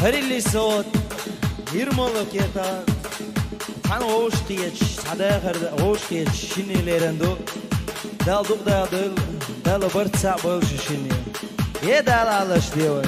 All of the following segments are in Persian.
Harili sot yirmoluk yeta tan hoş diye sada garda hoş diye şinilerendo dalduk da dal barça bol şini ye dal alış diyor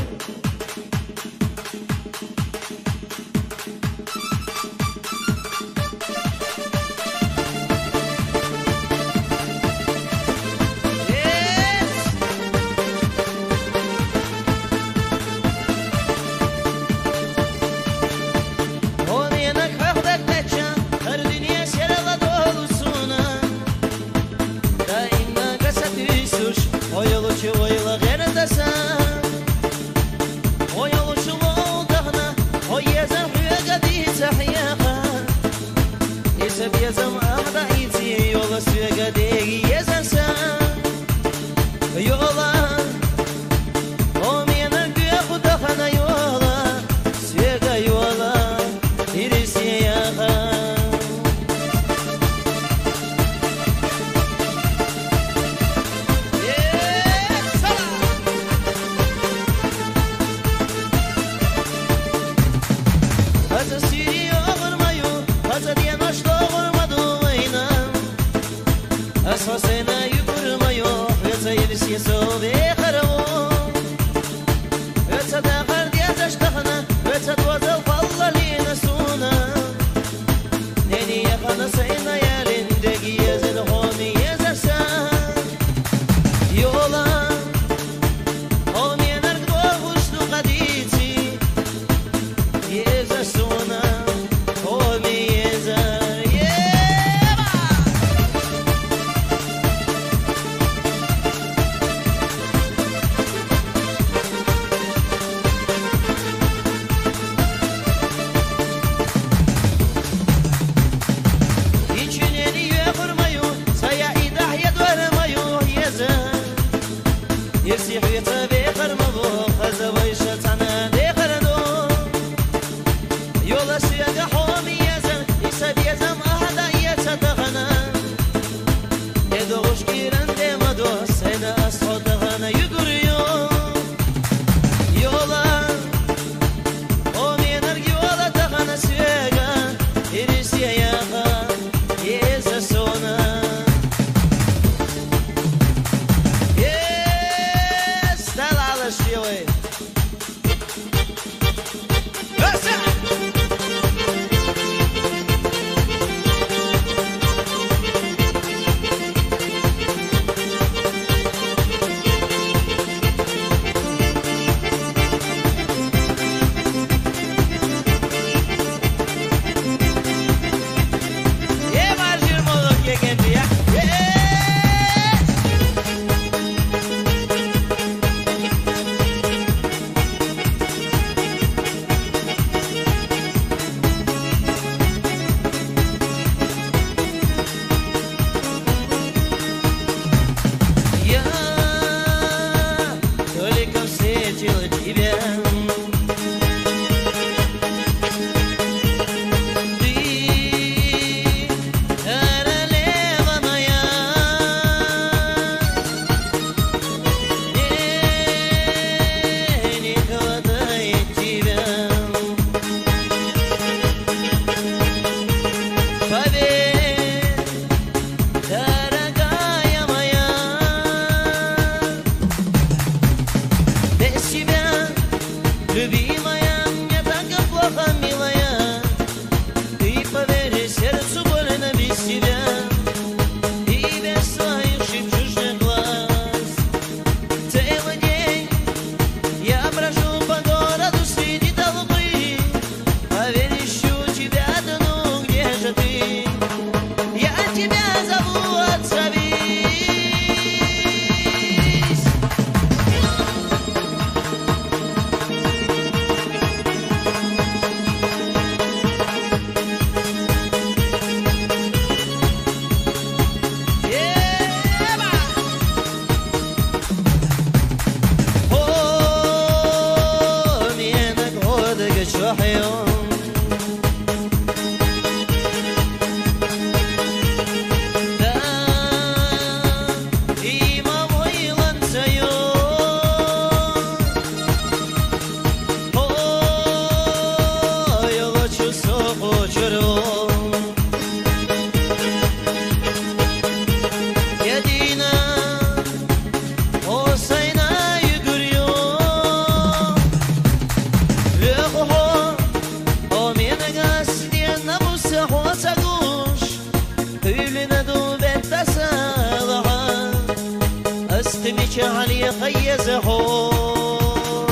علي قيز حور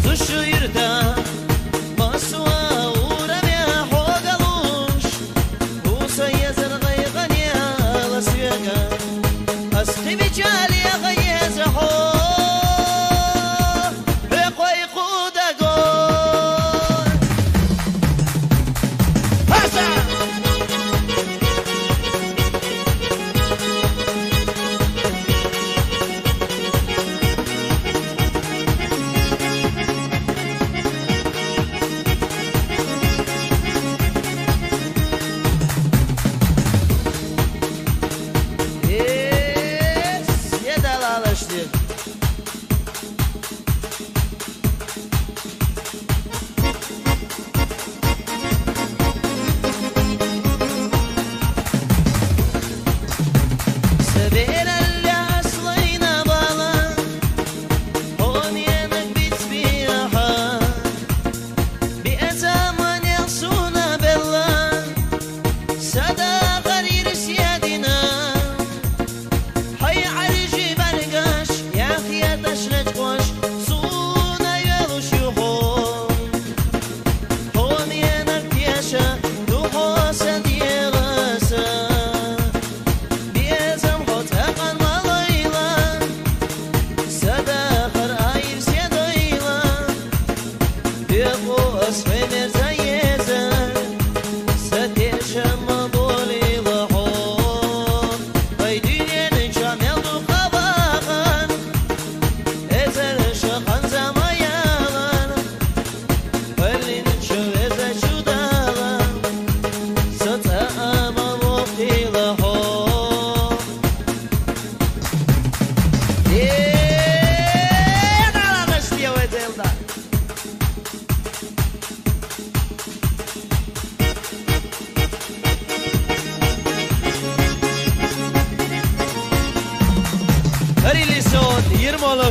زوشو يرتا مسوا ورمي حوغلوش وسيزر غيغني على سيغا أسقي بجالي قيز حور بقوي قودا قول هسا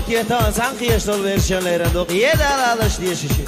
Yetan sanki yaşlı versiyonlarında yok. Yedi alış diye şişi.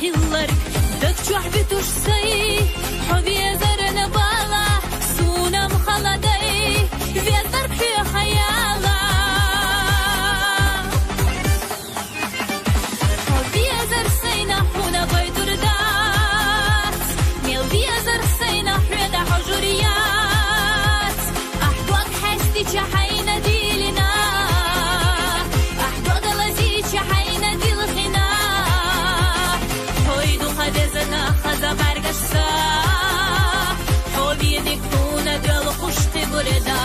خيلر دكتوح بتشسي حبي زرنا بالا سونا مخلدي بيزر في خيالا حبي زر سينا حونا بيدر دات ميل بيزر سينا حونا حجريات أحضوك حستي شحينا ديلنا أحضوك لزي شحينا ديلخنا هويدو خدزنا خزا برقشتا حبي نكونا دل خشت بردا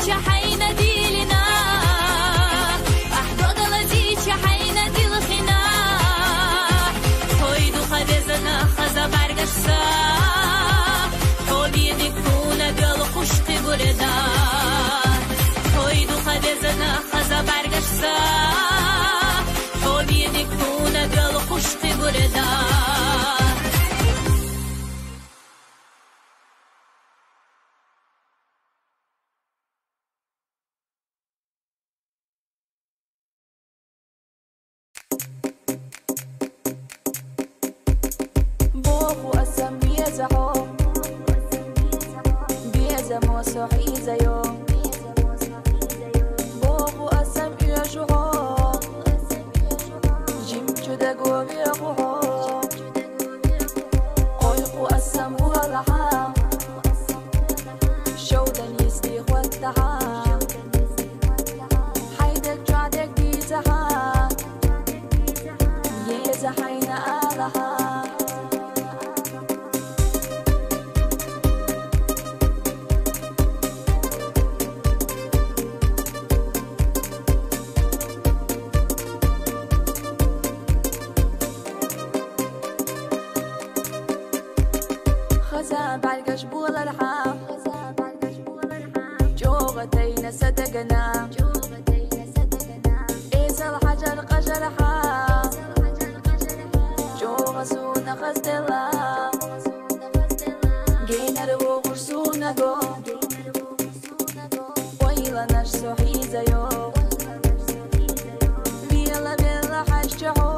شحينا ديلنا أحضوض لزي شحينا ديلخنا هويدو خدزنا خزا برقشتا حبي نكونا دل خشت بردا هويدو خدزنا خزا برقشتا حبي نكونا دل خشت بردا صحيزة يوم بوخو أسم يجوها جيم جدا قوي أبوها قويقو أسم والها شودا يستيق والتها حيدك جعدك بيزها يزحين آلها بعرقش بول الحام جوغتين صدقنا إيس الحجر قجر حام جوغ سونا خستلا جينا رو غرسونا جو ويلا نش صحيزة يو بيلا بيلا حشجعو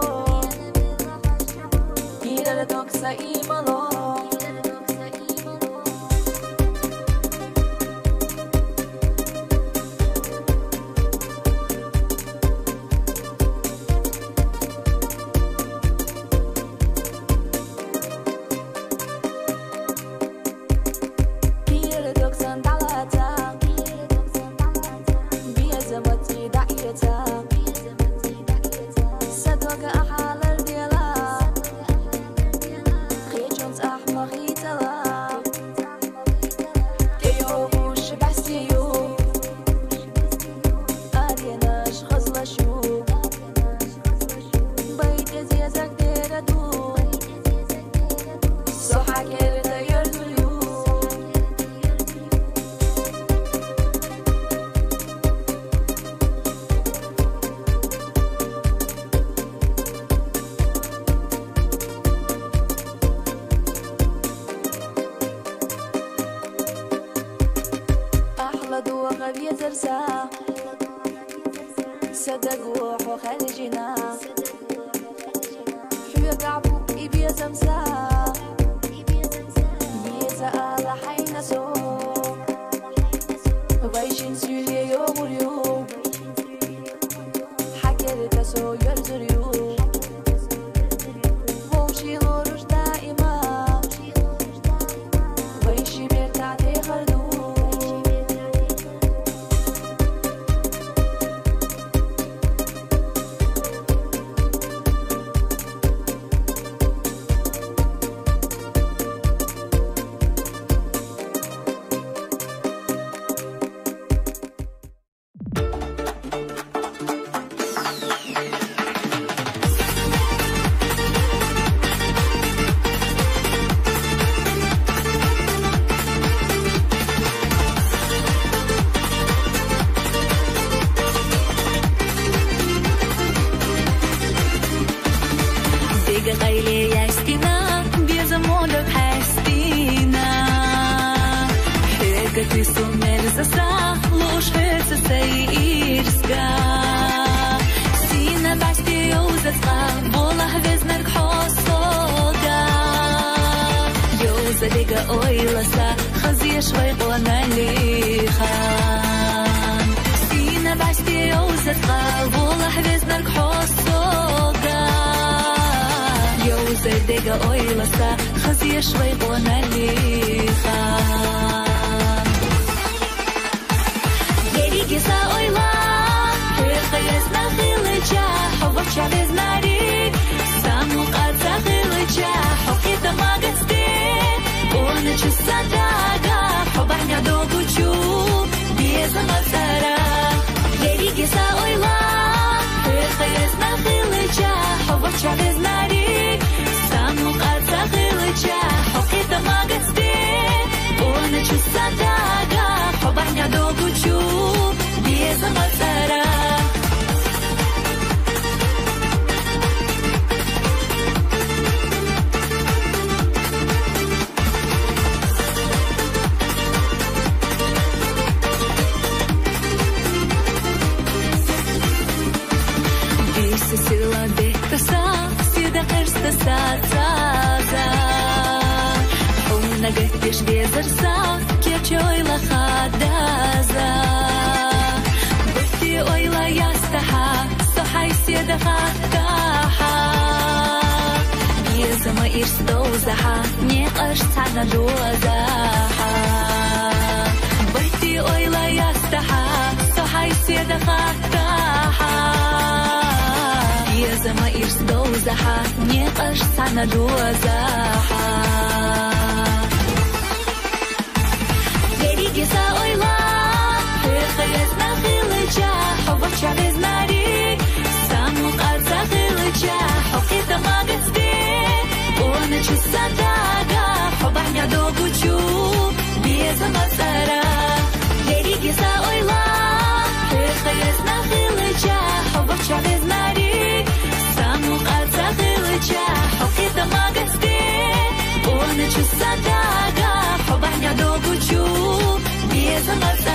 بيلا لتوكسا إيمالو صدق وخلجنا حبي قعبو إبيا زمزا يزا على حين سو بايشين سيولي يوم اليوم حكرت سو يرزريو ومشي غروش دائما بايشي بيرتعتي خردو озга Сина басти юзацка Волах везнерк хосога Юзалига ойласа Хазия швай қуаналихан Сина басти юзацка Волах везнерк хосога Юзалига ойласа Хазия швай қуаналихан Гиса ойла, хырхаясна хылыча, ховача везнарик, саму qaца хылыча, хокита магасте, оны чусадага, хобаня догучу, беза мацара. Гиса ойла, хырхаясна хылыча, ховача везнарик, саму qaца хылыча, хокита магасте, оны чусадага, хобаня догучу. Без мацара Биси сила бектаса Сида кырста сацаза Хуна гаттиш везарса Кечойла хадаза ойла ястаха сахай седаха таха Езама ирстозаха не қаштана дозаха Бахти ойла ястаха сахай седаха таха Езама ирстозаха не қаштана дозаха Гиса ойла хырхаясна хылыча Ховача везнарик Саму qaца хылыча Хокита магасте Оны чусадага Хобаня догучу Беза мацара Гиса ойла хырхаясна хылыча Ховача везнарик Саму qaца хылыча Хокита магасте Оны чусадага Хобаня догучу Беза мацара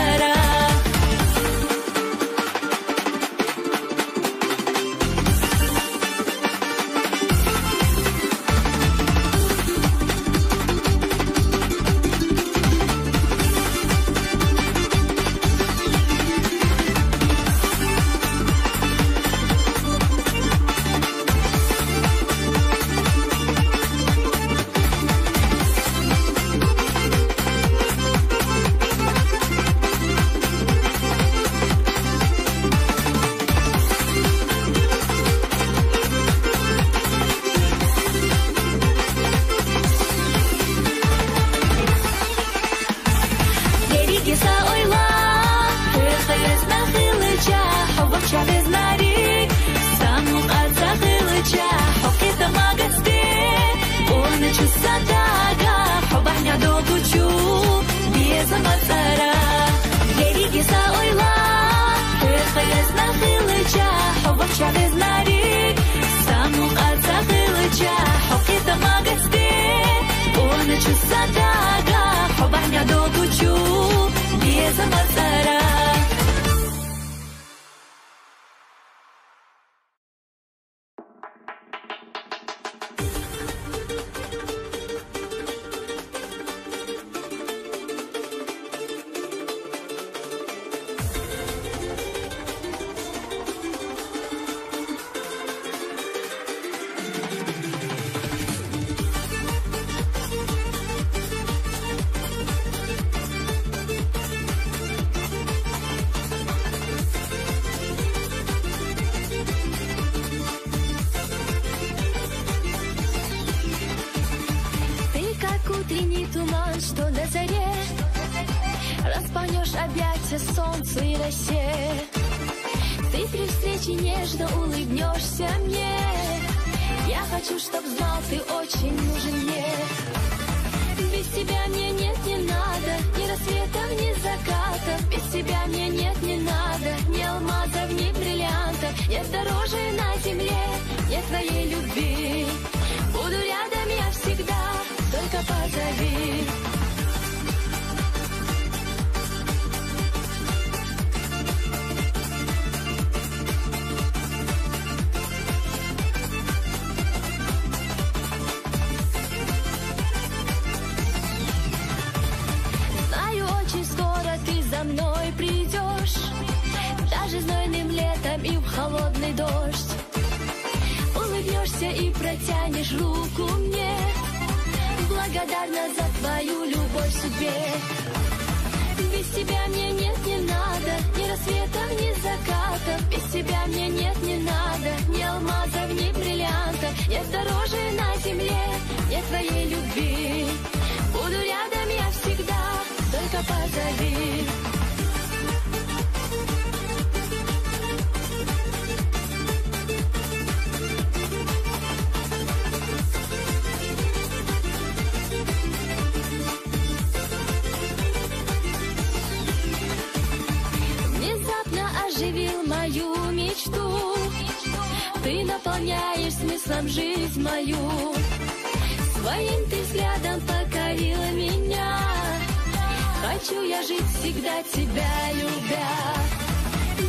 Солнце и росе, ты при встрече нежно улыбнешься мне. Я хочу, чтоб знал, ты очень нужен мне. Без тебя мне нет, не надо ни рассветов, ни закатов. Без тебя мне нет, не надо ни алмазов, ни бриллиантов. Нет дороже на земле, нет твоей любви. Буду рядом я всегда, только позови. и протянешь руку мне. Благодарна за твою любовь судьбе. Без тебя мне нет, не надо ни рассветов, ни закатов. Без тебя мне нет, не надо ни алмазов, ни бриллиантов. Нет дороже на земле, нет твоей любви. Буду рядом я всегда, только позови. Оживил мою мечту, ты наполняешь смыслом жизнь мою. Своим ты взглядом покорила меня. Хочу я жить всегда, тебя любя.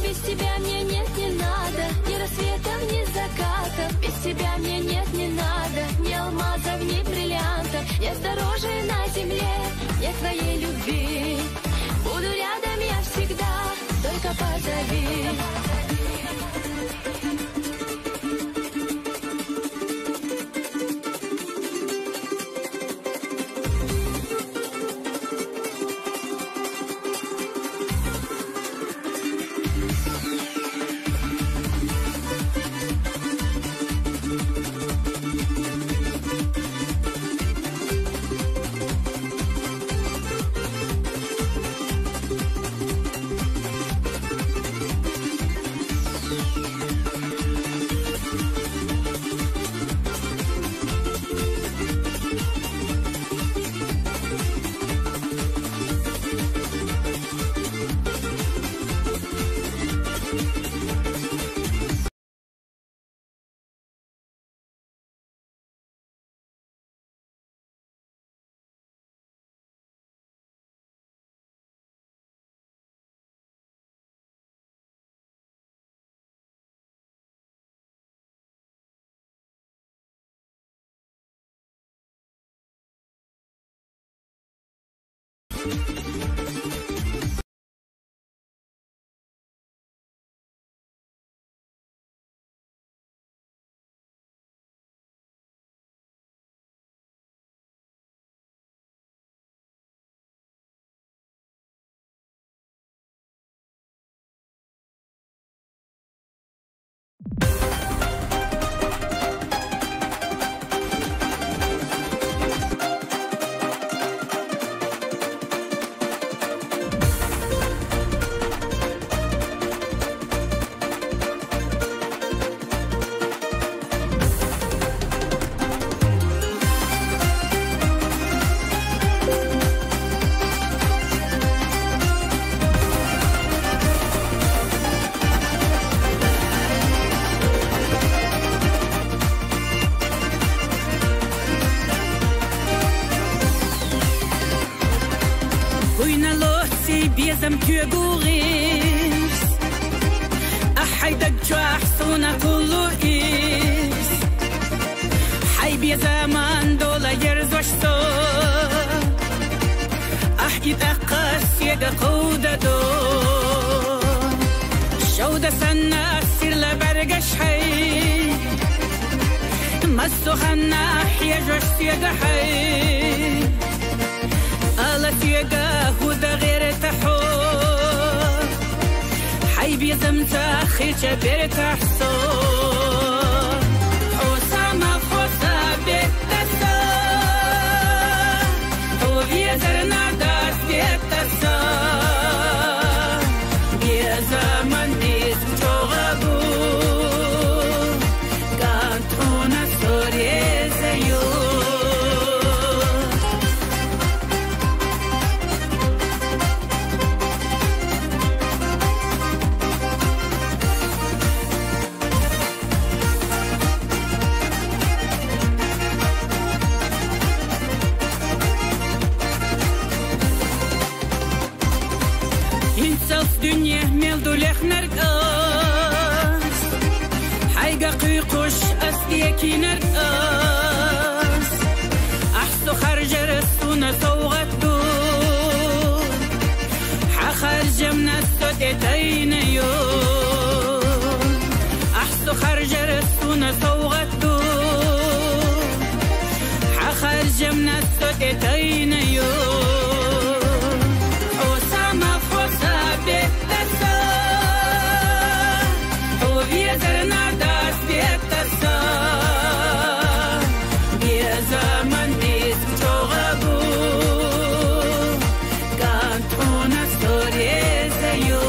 Без тебя мне нет, не надо ни рассветов, ни закатов. Без тебя мне нет, не надо ни алмазов, ни бриллиантов. Нет дороже на земле, нет твоей любви. Буду рядом я всегда, только позови. بيزم تيغوريس أحيدك جاحسونا كله إيس حي بيزمان دولا يرزوشتو أحيد أقاس يغا قودة دو شودة سنة سير لبرغش حي مستو خنا حيجوش يغا حي ألت يغا هودا غير تحور حي بيزم تاخي جبير تحصو حوسامة خوصة بيتسا هو بيزرنا داس بيتسا بيزامن ديس جوغبو كانتونا سوري زيو الدنيا ميلدو لخنرقاس حيقا قيقوش أسديكي نرقاس أحسو خرج رسونا سوغتو حخرج من السودتين يوم أحسو خرج رسونا سوغتو خرجمنا السودتين يو حوسامة فوسا بيتسا وبيزرنا داس بيتسا بيزامن ديس جوغبو كانتونا سوريزا يو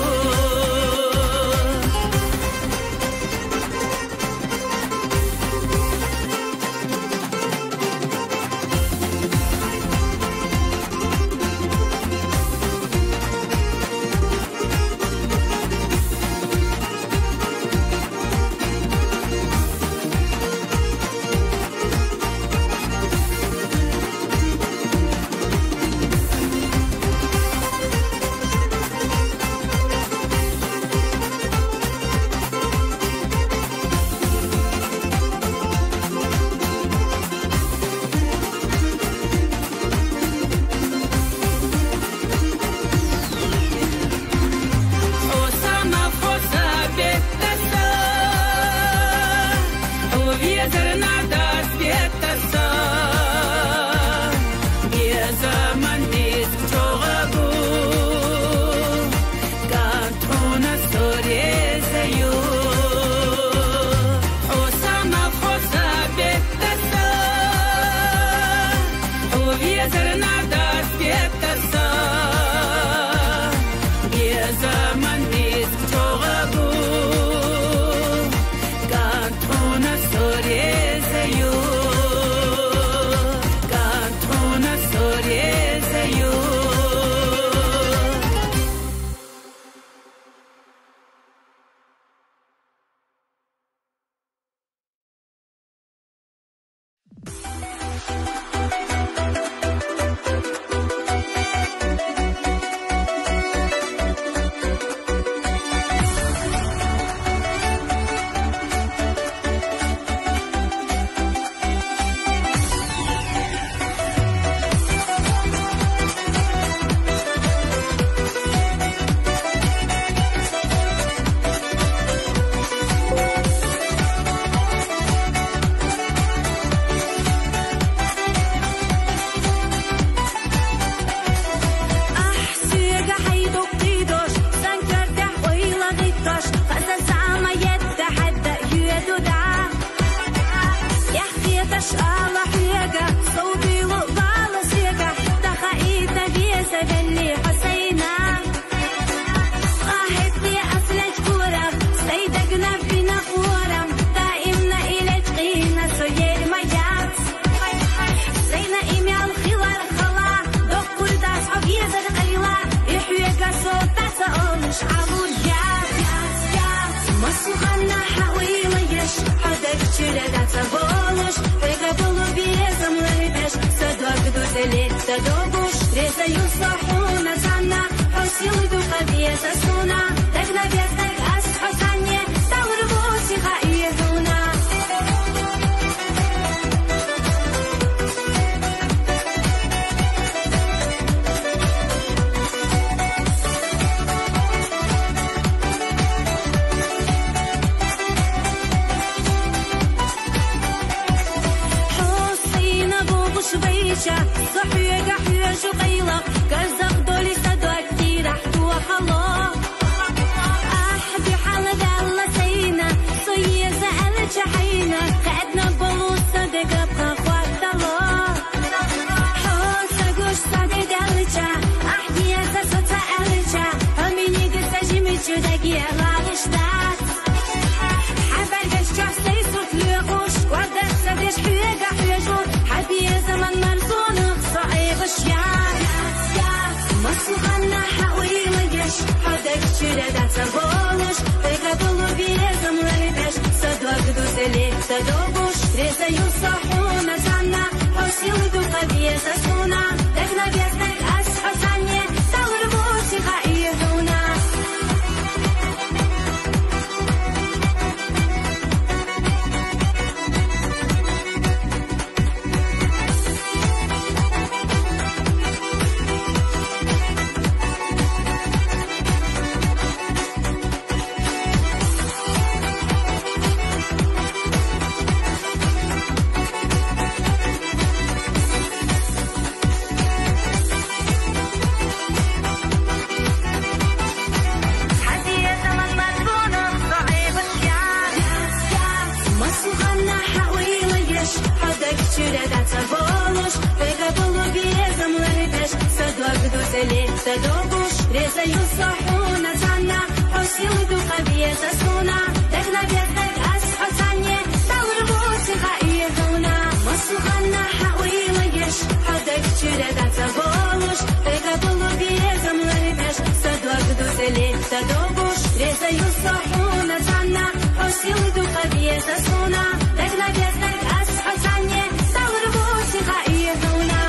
تدوبوش ريزا يصحونا زانا حسيل دوقا بيزا سونا تغنا بيتك أسحو زاني توربوتي غايهونا مصوغانا حاويلا يش حدك تشردا تبولوش تغابلو بيزا ملربش سدوك دوزلي تدوبوش ريزا يصحونا زانا حسيل دوقا بيزا سونا تغنا بيتك أسحو زاني توربوتي غايهونا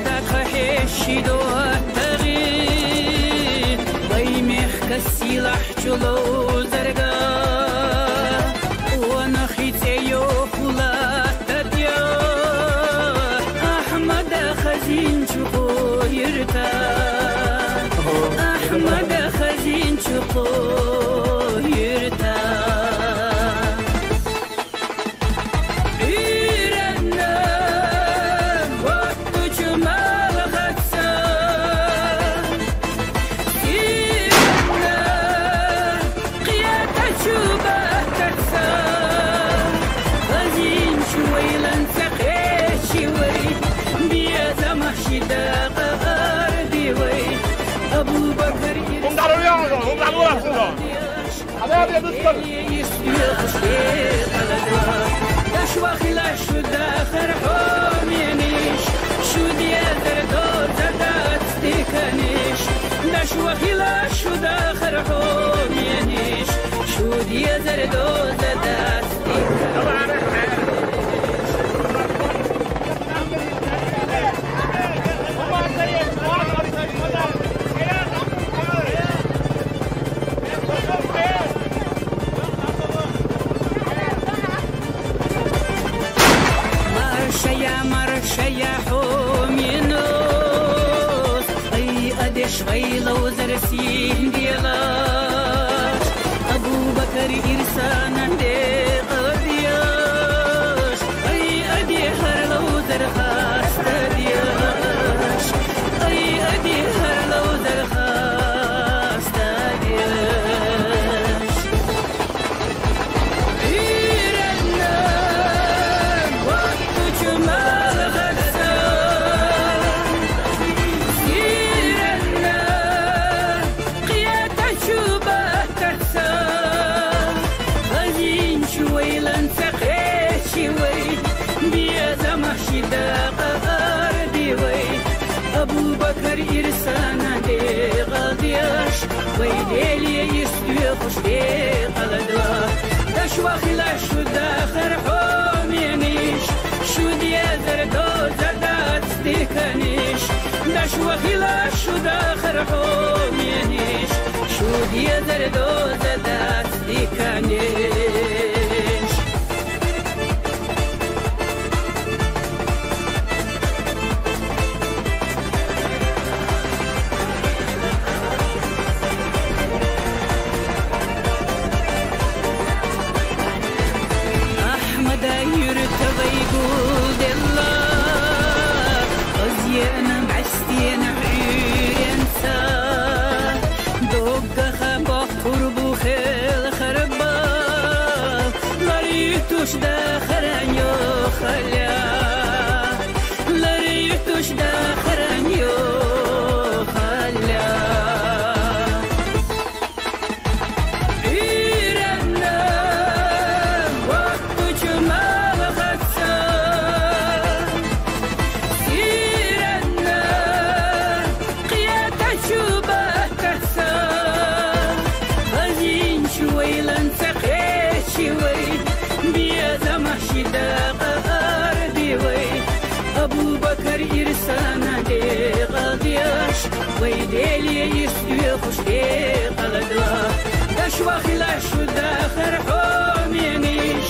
خحشيدو تغي ويمخ كسيلح جلو زرقا ونخيتيو فلا تديا أحمد خزين شقو يرتا أحمد خزين شقو يرتا شويلة وزرسين ديالاش أبو بكر إرسان عندي قدياش أي أدي هرلو زرخاش تدياش أي أدي هرلو زرخاش تدياش إيرنا وقت جمال غرسان سيرنا قيادة شوبة تحسان غزين شوي لنسخي شوي بيزا محشدة قردي وي أبو بكر إرسان دي غادياش ويديلي يستوي خوش دي قلدوا دشوا خلاش داخر حومينيش شو دي زردو زدات ستيكانيش دشوا خلاش داخر حومينيش شو دي زردو زدات ستيكانيش أحمد يرتضى يقول دلا أزيانا بعستينا عينسا دوق خبا قربو خيل خربا لريتوش داخران يو خليا لريتوش داخران يو خليا أبو بكر إرسان دي غادياش ويديلي يستوي خوش دي قلدوا دشوا خلاش داخر حومينيش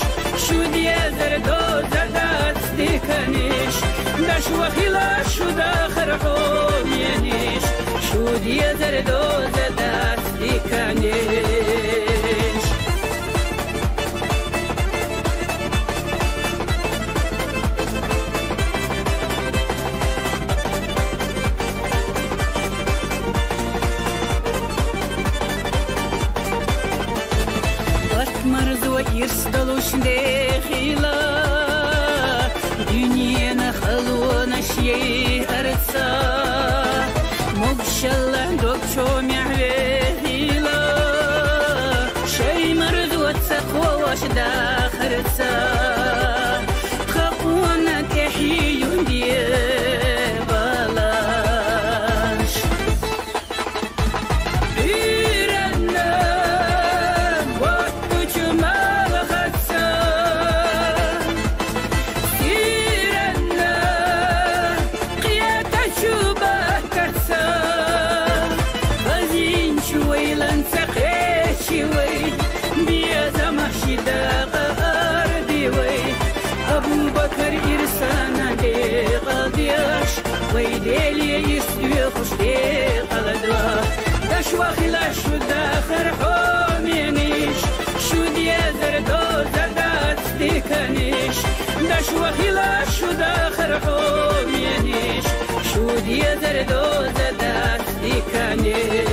شو دي زردو زدات ستيكانيش دشوا خلاش داخر حومينيش شو دي زردو زدات ستيكانيش مرزو يرسدلوش داخلا دنيانا خلونا شيء أرسا مبشلا دوكشو معوهيلا شي مرزو تسقوى واش داخرسا خقونا تحيون دي بلاش ويديلي يستوي خشتي قلدوا دشوا خلا شو داخر حومينيش شو ديا زردو زردات ستيكانيش دشوا خلا شو داخر حومينيش شو ديا زردو زردات ستيكانيش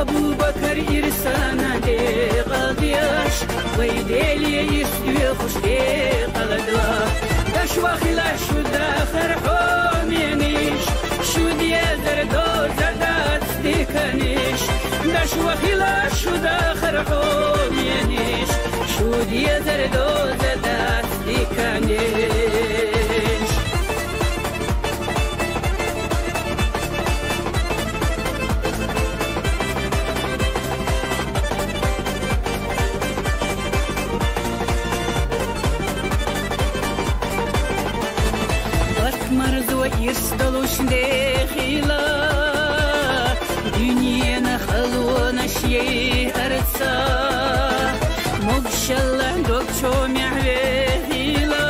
أبو بكر إرسانا دي قضيش ويديلي يسدوي خوش دي قلدوا داش وخلا شو داخر حومينيش شو دي زردو زدات ستيكانيش داش وخلا شو داخر حومينيش شو دي زردو زدات ستيكانيش مرزو يصدلوش داخلا دنيانا خلونا شيء أرسا مبشلا دوكشو معبهلا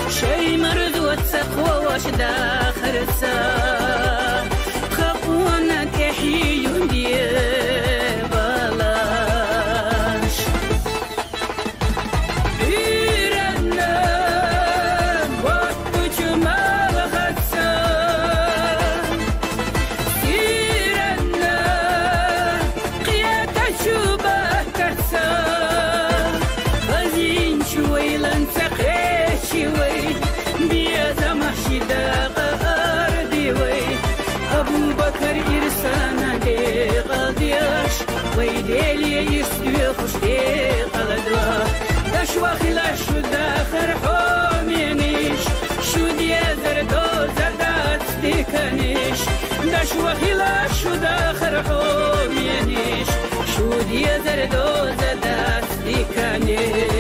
شي مرزو تسقوى واش داخرسا خقونا تحيون دي بلاش أبو بكر إرسانا دي قضيش ويديلي يسدوي خوش دي قلدوا داش وخلا شو داخر حومينيش شو دي زردو زدات ستيكانيش داش وخلا شو داخر حومينيش شو دي زردو زدات ستيكانيش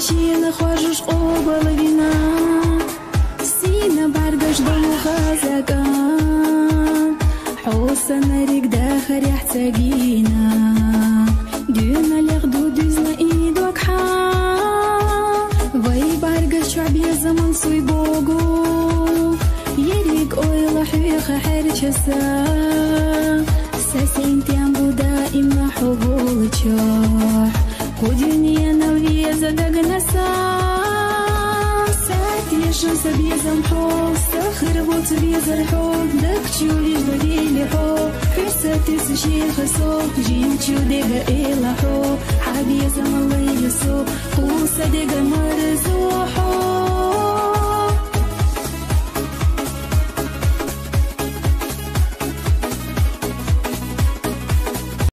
Мужчина, хожешь оба вина, сильно баргаш дому хазаган, حوصنا ريك داخل يحتاجينا دينا لغدو دزنا ايدوك حا وي بارقش شعبي زمن سوي بوغو يريك اويلا حويخة حرشسا ساسين تيامبو دائما حبولتشوح قدنيا نوية زدقنسا شمس بيزم حو سخر بوت بيزر حو دك تشوليش دليل حو كرسة تسشي خسو جين تشو ديغا إلا حو حبيزم الله يسو قوسة ديغا مرزو حو